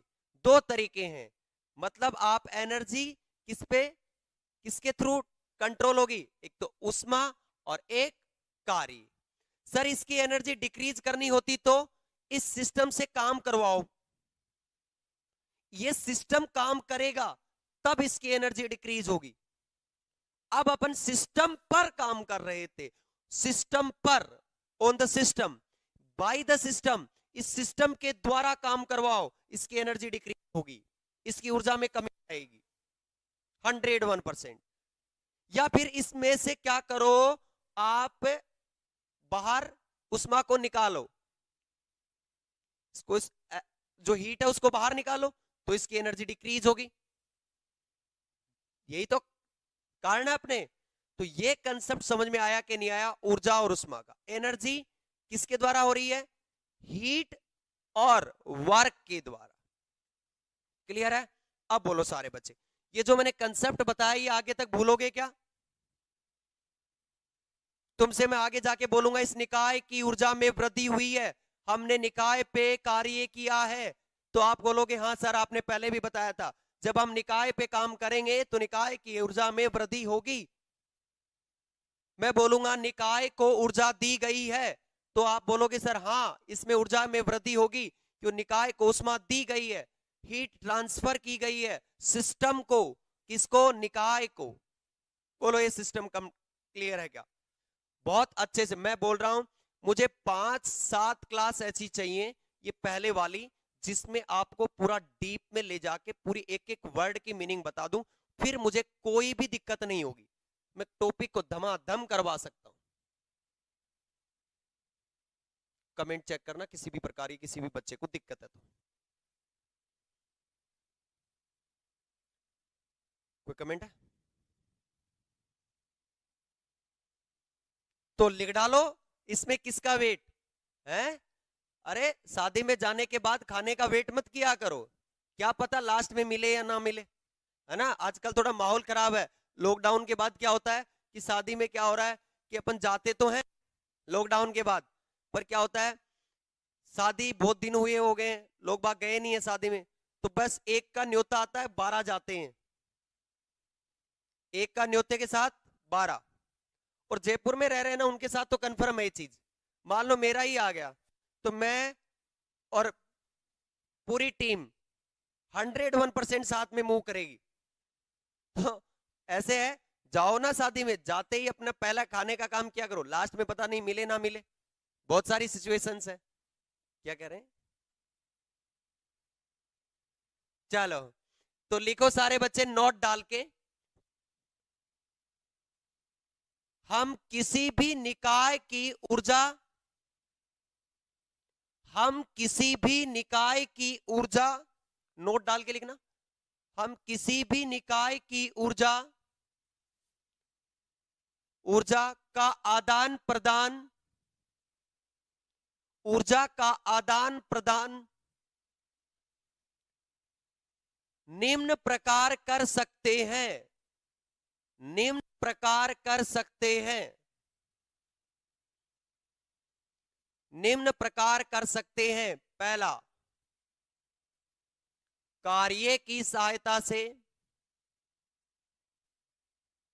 दो तरीके हैं, मतलब आप एनर्जी किस पे, किसके थ्रू कंट्रोल होगी, एक तो उष्मा और एक कार्य। सर इसकी एनर्जी डिक्रीज करनी होती तो इस सिस्टम से काम करवाओ, ये सिस्टम काम करेगा तब इसकी एनर्जी डिक्रीज होगी। अब अपन सिस्टम पर काम कर रहे थे, सिस्टम पर, on the system, by the system, इस सिस्टम के द्वारा काम करवाओ, इसकी एनर्जी डिक्रीज होगी, इसकी ऊर्जा में कमी आएगी 101%। या फिर इसमें से क्या करो, आप बाहर उष्मा को निकालो, इसको जो हीट है उसको बाहर निकालो, तो इसकी एनर्जी डिक्रीज होगी। यही तो कारण है अपने। तो ये कंसेप्ट समझ में आया कि नहीं आया, ऊर्जा और उष्मा का, एनर्जी किसके द्वारा हो रही है, हीट और वर्क के द्वारा। क्लियर है? अब बोलो सारे बच्चे, ये जो मैंने कंसेप्ट बताया ये आगे तक भूलोगे क्या? तुमसे मैं आगे जाके बोलूंगा इस निकाय की ऊर्जा में वृद्धि हुई है, हमने निकाय पे कार्य किया है, तो आप बोलोगे हाँ सर आपने पहले भी बताया था, जब हम निकाय पे काम करेंगे तो निकाय की ऊर्जा में वृद्धि होगी। मैं बोलूंगा निकाय को ऊर्जा दी गई है, तो आप बोलोगे सर हाँ इसमें ऊर्जा में वृद्धि होगी, क्यों, निकाय को उष्मा दी गई है, हीट ट्रांसफर की गई है सिस्टम को, किसको, निकाय को। बोलो ये सिस्टम कम क्लियर है क्या? बहुत अच्छे से मैं बोल रहा हूं, मुझे 5-7 क्लास ऐसी चाहिए, ये पहले वाली, जिसमें आपको पूरा डीप में ले जाके पूरी एक एक वर्ड की मीनिंग बता दूं, फिर मुझे कोई भी दिक्कत नहीं होगी, मैं टॉपिक को धमाधम करवा सकता हूं। कमेंट चेक करना किसी भी प्रकार की किसी भी बच्चे को दिक्कत है तो। कोई कमेंट है तो लिख डालो, इसमें किसका वेट है? अरे शादी में जाने के बाद खाने का वेट मत किया करो, क्या पता लास्ट में मिले या ना मिले, है ना। आजकल थोड़ा माहौल खराब है, लॉकडाउन के बाद क्या होता है कि शादी में क्या हो रहा है कि अपन जाते तो हैं लॉकडाउन के बाद, पर क्या होता है, शादी बहुत दिन हुए हो गए, लोग बाग गए नहीं है शादी में, तो बस एक का न्योता आता है 12 जाते हैं, एक का न्योते के साथ 12। और जयपुर में रह रहे हैं ना उनके साथ तो कंफर्म है ये चीज, मान लो मेरा ही आ गया तो मैं और पूरी टीम 101% साथ में मूव करेगी। तो ऐसे है, जाओ ना शादी में, जाते ही अपना पहला खाने का काम क्या करो, लास्ट में पता नहीं मिले ना मिले, बहुत सारी सिचुएशंस है। क्या कह रहे हैं, चलो तो लिखो सारे बच्चे नोट डाल के, हम किसी भी निकाय की ऊर्जा, हम किसी भी निकाय की ऊर्जा, नोट डाल के लिखना, हम किसी भी निकाय की ऊर्जा, ऊर्जा का आदान प्रदान, ऊर्जा का आदान प्रदान निम्न प्रकार कर सकते हैं, निम्न प्रकार कर सकते हैं, निम्न प्रकार कर सकते हैं। पहला, कार्य की सहायता से,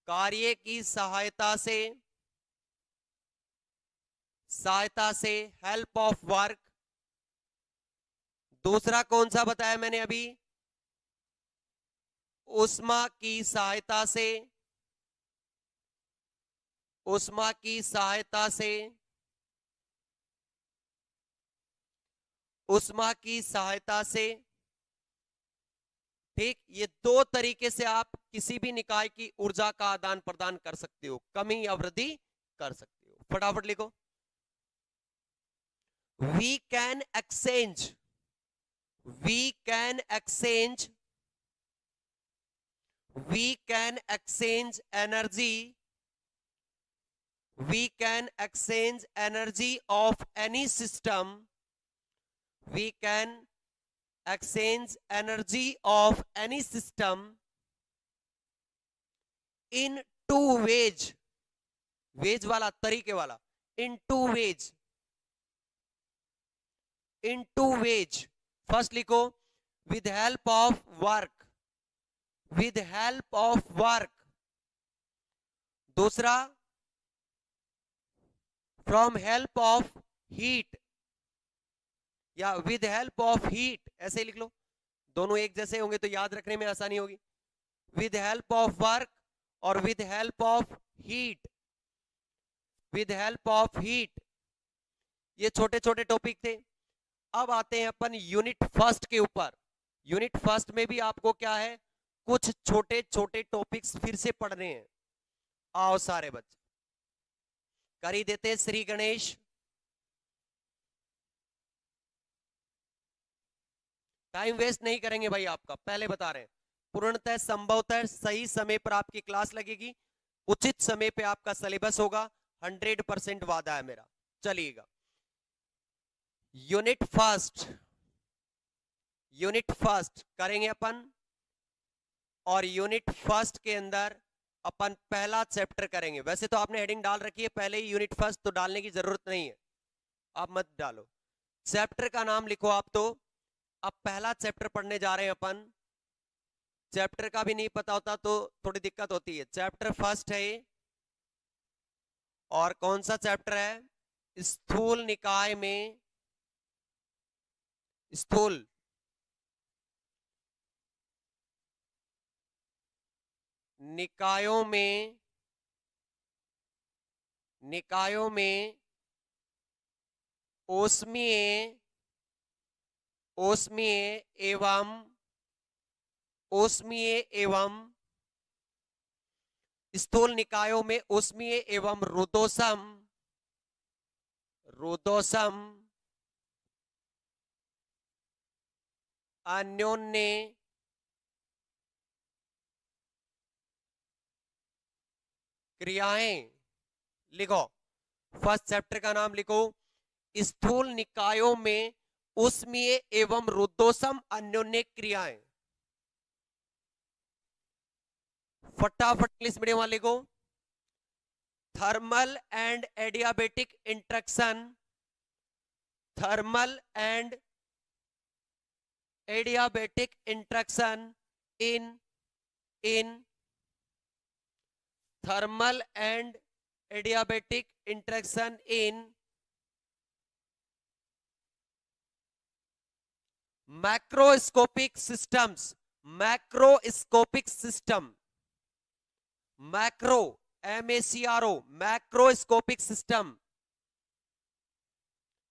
कार्य की सहायता से सहायता से, हेल्प ऑफ वर्क। दूसरा कौन सा बताया मैंने अभी? उष्मा की सहायता से, उष्मा की सहायता से, उष्मा की सहायता से। ठीक, ये दो तरीके से आप किसी भी निकाय की ऊर्जा का आदान प्रदान कर सकते हो, कमी या वृद्धि कर सकते हो। फटाफट लिखो। We can exchange, we can exchange, we can exchange energy, we can exchange energy of any system, we can exchange energy of any system in two ways, ways वाला, तरीके वाला, in two ways, in two ways। First लिखो with help of work, with help of work। दूसरा from help of heat, या with help of heat, ऐसे लिख लो। दोनों एक जैसे होंगे तो याद रखने में आसानी होगी। with help of work और with help of heat, with help of heat। ये छोटे छोटे टॉपिक थे। अब आते हैं अपन यूनिट फर्स्ट के ऊपर। यूनिट फर्स्ट में भी आपको क्या है, कुछ छोटे छोटे टॉपिक्स फिर से पढ़ने हैं। आओ सारे बच्चे कर ही देते हैं श्री गणेश। टाइम वेस्ट नहीं करेंगे भाई आपका, पहले बता रहे हैं। पूर्णतः संभवतः सही समय पर आपकी क्लास लगेगी, उचित समय पे आपका सिलेबस होगा, 100% वादा है मेरा। चलिएगा यूनिट फर्स्ट, यूनिट फर्स्ट करेंगे अपन। और यूनिट फर्स्ट के अंदर अपन पहला चैप्टर करेंगे। वैसे तो आपने हेडिंग डाल रखी है पहले ही यूनिट फर्स्ट, तो डालने की जरूरत नहीं है, आप मत डालो। चैप्टर का नाम लिखो आप। तो अब पहला चैप्टर पढ़ने जा रहे हैं अपन। चैप्टर का भी नहीं पता होता तो थोड़ी दिक्कत होती है। चैप्टर फर्स्ट है ये। और कौन सा चैप्टर है? स्थूल निकाय में, स्थूल निकायों में, निकायों में ऊष्मीय, ऊष्मीय एवं, ऊष्मीय एवं, स्थूल निकायों में ऊष्मीय एवं रुदोषम, रुदोषम अन्योन्य क्रियाएं। लिखो, फर्स्ट चैप्टर का नाम लिखो, स्थूल निकायों में ऊष्मीय एवं रुद्धोष्म अन्योन्य क्रियाएं। फटाफट इंग्लिश मीडियम वाले को। Thermal and adiabatic interaction, thermal and adiabatic interaction in thermal and adiabatic interaction in macroscopic systems, macroscopic system, macro macro macroscopic system,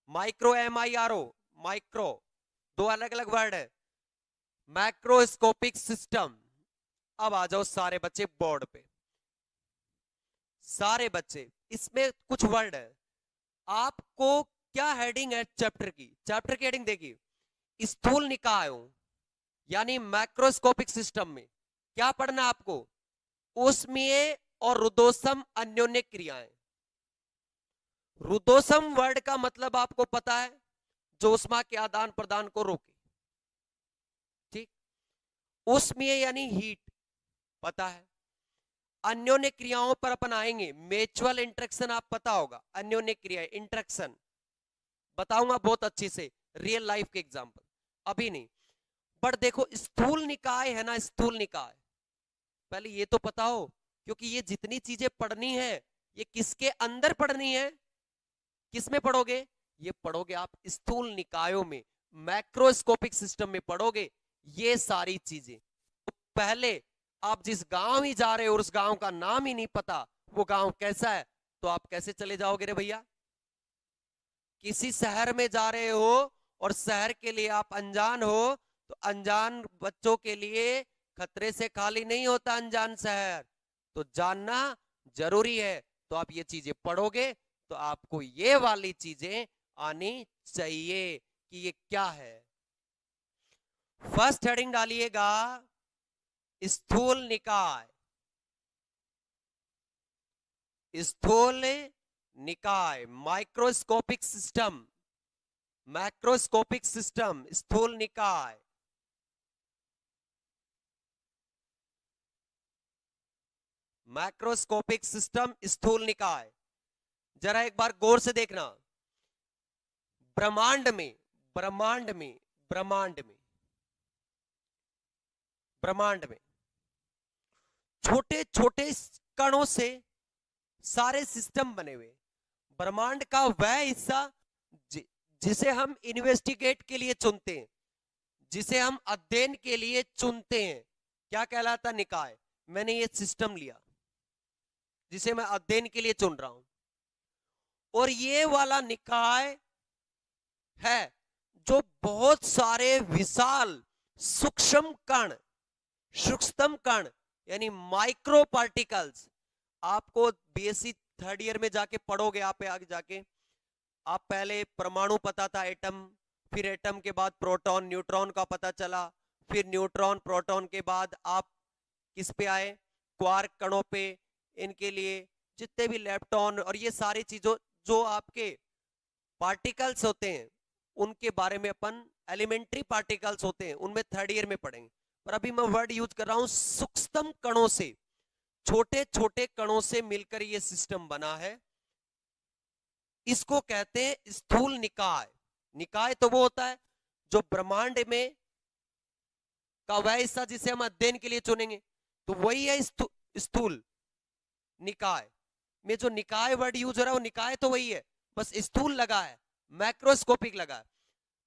micro miro micro, दो अलग अलग वर्ड है। Macroscopic system. अब आ जाओ सारे बच्चे बोर्ड पे, सारे बच्चे, इसमें कुछ वर्ड है। आपको क्या हेडिंग है चैप्टर की? चैप्टर की हेडिंग देखिए, स्थूल निकायों यानी मैक्रोस्कोपिक सिस्टम में क्या पढ़ना आपको? ऊष्मीय और रुद्धोष्म अन्योन्य क्रियाएं। रुद्धोष्म वर्ड का मतलब आपको पता है, जो ऊष्मा के आदान प्रदान को रोके। ठीक, ऊष्मीय यानी हीट, पता है। अन्योन्य क्रियाओं पर अपन आएंगे। म्यूचुअल इंटरेक्शन आप पता होगा, अन्योन्य क्रिया इंटरेक्शन बताऊंगा बहुत अच्छी से, रियल लाइफ के एग्जांपल, अभी नहीं। बट देखो स्थूल निकाय है ना, स्थूल निकाय पहले ये तो पता हो, क्योंकि ये जितनी चीजें पढ़नी है ये किसके अंदर पढ़नी है? किस में पढ़ोगे? ये पढ़ोगे आप स्थूल निकायों में, मैक्रोस्कोपिक सिस्टम में पढ़ोगे ये सारी चीजें। तो पहले आप जिस गांव ही जा रहे हो और उस गांव का नाम ही नहीं पता, वो गांव कैसा है, तो आप कैसे चले जाओगे रे भैया? किसी शहर में जा रहे हो और शहर के लिए आप अनजान हो, तो अनजान बच्चों के लिए खतरे से खाली नहीं होता अनजान शहर, तो जानना जरूरी है। तो आप ये चीजें पढ़ोगे तो आपको ये वाली चीजें आनी चाहिए कि ये क्या है। फर्स्ट हेडिंग डालिएगा स्थूल निकाय। स्थूल निकाय, माइक्रोस्कोपिक सिस्टम, मैक्रोस्कोपिक सिस्टम, स्थूल निकाय। मैक्रोस्कोपिक सिस्टम, स्थूल निकाय। जरा एक बार गौर से देखना, ब्रह्मांड में ब्रह्मांड में ब्रह्मांड में ब्रह्मांड में छोटे छोटे कणों से सारे सिस्टम बने हुए। ब्रह्मांड का वह हिस्सा जिसे हम इन्वेस्टिगेट के लिए चुनते हैं, जिसे हम अध्ययन के लिए चुनते हैं, क्या कहलाता? निकाय। मैंने ये सिस्टम लिया जिसे मैं अध्ययन के लिए चुन रहा हूं, और ये वाला निकाय है जो बहुत सारे विशाल सूक्ष्म कण, सूक्ष्मतम कण यानी माइक्रो पार्टिकल्स, आपको बीएससी थर्ड ईयर में जाके पढ़ोगे, आप आगे जाके। आप पहले परमाणु पता था, एटम, फिर एटम के बाद प्रोटॉन न्यूट्रॉन का पता चला, फिर न्यूट्रॉन प्रोटॉन के बाद आप किस पे आए? क्वार्क कणों पे। इनके लिए जितने भी लेप्टॉन और ये सारी चीजों जो आपके पार्टिकल्स होते हैं उनके बारे में अपन, एलिमेंट्री पार्टिकल्स होते हैं उनमें थर्ड ईयर में पढ़ेंगे। पर अभी मैं वर्ड यूज कर रहा हूं सूक्ष्मतम कणों से, छोटे छोटे कणों से मिलकर ये सिस्टम बना है। इसको कहते हैं स्थूल निकाय। निकाय तो वो होता है जो ब्रह्मांड में का वह हिस्सा जिसे हम अध्ययन के लिए चुनेंगे, तो वही है स्थूल निकाय। में जो निकाय वर्ड यूज हो रहा है वो निकाय तो वही है, बस स्थूल लगा है, मैक्रोस्कोपिक लगा है।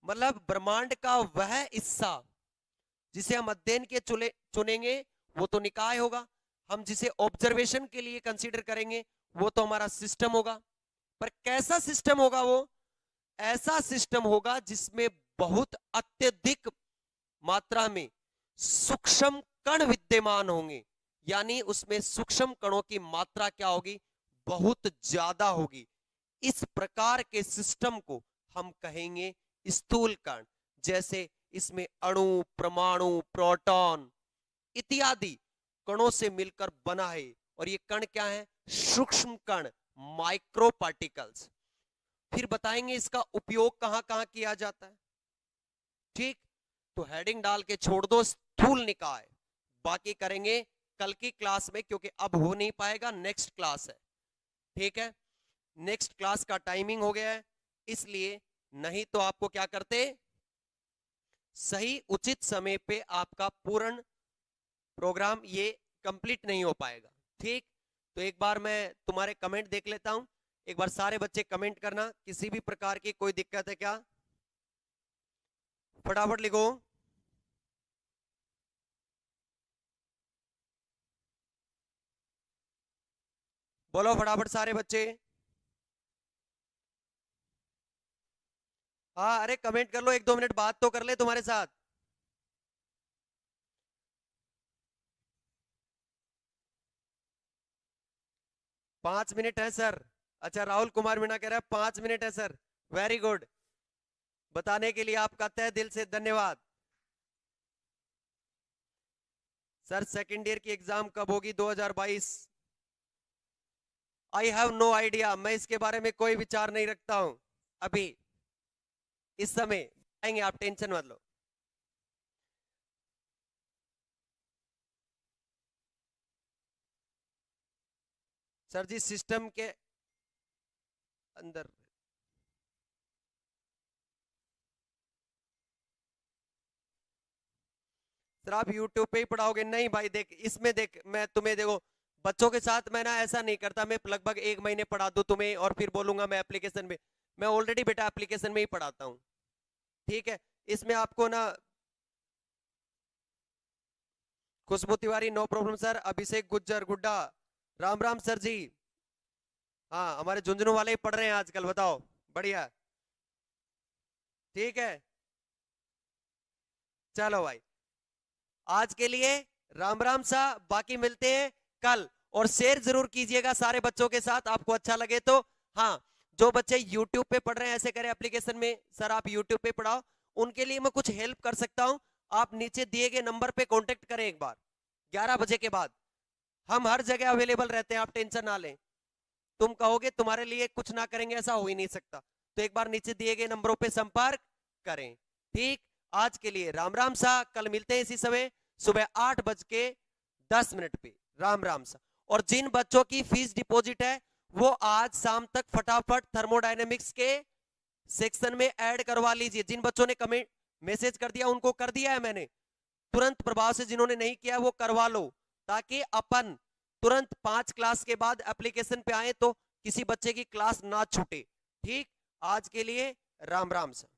मतलब ब्रह्मांड का वह हिस्सा जिसे हम अध्ययन के चुनेंगे वो तो निकाय होगा, हम जिसे ऑब्जर्वेशन के लिए कंसीडर करेंगे वो तो हमारा सिस्टम होगा। पर कैसा सिस्टम होगा? वो ऐसा सिस्टम होगा जिसमें बहुत अत्यधिक मात्रा में सूक्ष्म कण विद्यमान होंगे, यानी उसमें सूक्ष्म कणों की मात्रा क्या होगी? बहुत ज्यादा होगी। इस प्रकार के सिस्टम को हम कहेंगे स्थूल कण। जैसे इसमें अणु, परमाणु, प्रोटॉन इत्यादि कणों से मिलकर बना है, और ये कण क्या है? सूक्ष्म कण, माइक्रो पार्टिकल्स। फिर बताएंगे इसका उपयोग कहां कहां किया जाता है। ठीक, तो हेडिंग डाल के छोड़ दो स्थूल निकाय, बाकी करेंगे कल की क्लास में, क्योंकि अब हो नहीं पाएगा, नेक्स्ट क्लास है। ठीक है, नेक्स्ट क्लास का टाइमिंग हो गया है, इसलिए नहीं तो आपको क्या करते, सही उचित समय पे आपका पूर्ण प्रोग्राम ये कंप्लीट नहीं हो पाएगा। ठीक, तो एक बार मैं तुम्हारे कमेंट देख लेता हूं, एक बार सारे बच्चे कमेंट करना, किसी भी प्रकार की कोई दिक्कत है क्या? फटाफट लिखो। बोलो फटाफट सारे बच्चे। हाँ, अरे कमेंट कर लो, 1-2 मिनट बात तो कर ले तुम्हारे साथ। पांच मिनट है सर। अच्छा, राहुल कुमार मीणा कह रहा है 5 मिनट है सर। वेरी गुड, बताने के लिए आपका तहे दिल से धन्यवाद। सर सेकेंड ईयर की एग्जाम कब होगी? 2022। आई हैव नो आइडिया, मैं इसके बारे में कोई विचार नहीं रखता हूं अभी इस समय। आएंगे, आप टेंशन मत लो। सर जी सिस्टम के अंदर सर आप यूट्यूब पे ही पढ़ाओगे? नहीं भाई, देख इसमें देख, मैं तुम्हें देखो बच्चों के साथ मैं ना ऐसा नहीं करता, मैं लगभग 1 महीने पढ़ा दूं तुम्हें और फिर बोलूंगा मैं एप्लीकेशन में। मैं ऑलरेडी बेटा एप्लीकेशन में ही पढ़ाता हूं, ठीक है। इसमें आपको ना खुशबू तिवारी नो प्रॉब्लम सर, अभिषेक गुज्जर गुड्डा, राम राम सर जी। हाँ हमारे झुंझुनू वाले ही पढ़ रहे हैं आजकल, बताओ, बढ़िया, ठीक है। चलो भाई, आज के लिए राम राम सा, बाकी मिलते हैं कल। और शेयर जरूर कीजिएगा सारे बच्चों के साथ, आपको अच्छा लगे तो। हाँ, जो बच्चे YouTube पे पढ़ रहे हैं ऐसे करें एप्लीकेशन में, सर आप YouTube पे पढ़ाओ, उनके लिए मैं कुछ हेल्प कर सकता हूं। आप नीचे दिए गए नंबर पे कांटेक्ट करें एक बार, 11 बजे के बाद हम हर जगह अवेलेबल रहते हैं, आप टेंशन ना लें। तुम कहोगे तुम्हारे लिए कुछ ना करेंगे, ऐसा हो ही नहीं सकता। तो एक बार नीचे दिए गए नंबरों पे संपर्क करें, ठीक। आज के लिए राम राम सा, कल मिलते हैं इसी समय सुबह 8:10 पे। राम राम सा। और जिन बच्चों की फीस डिपॉजिट है वो आज शाम तक फटाफट थर्मोडायनेमिक्स के सेक्शन में ऐड करवा लीजिए। जिन बच्चों ने कमेंट मैसेज कर दिया उनको कर दिया है मैंने, तुरंत प्रभाव से जिन्होंने नहीं किया वो करवा लो, ताकि अपन तुरंत 5 क्लास के बाद एप्लीकेशन पे आए तो किसी बच्चे की क्लास ना छूटे, ठीक। आज के लिए राम राम सा।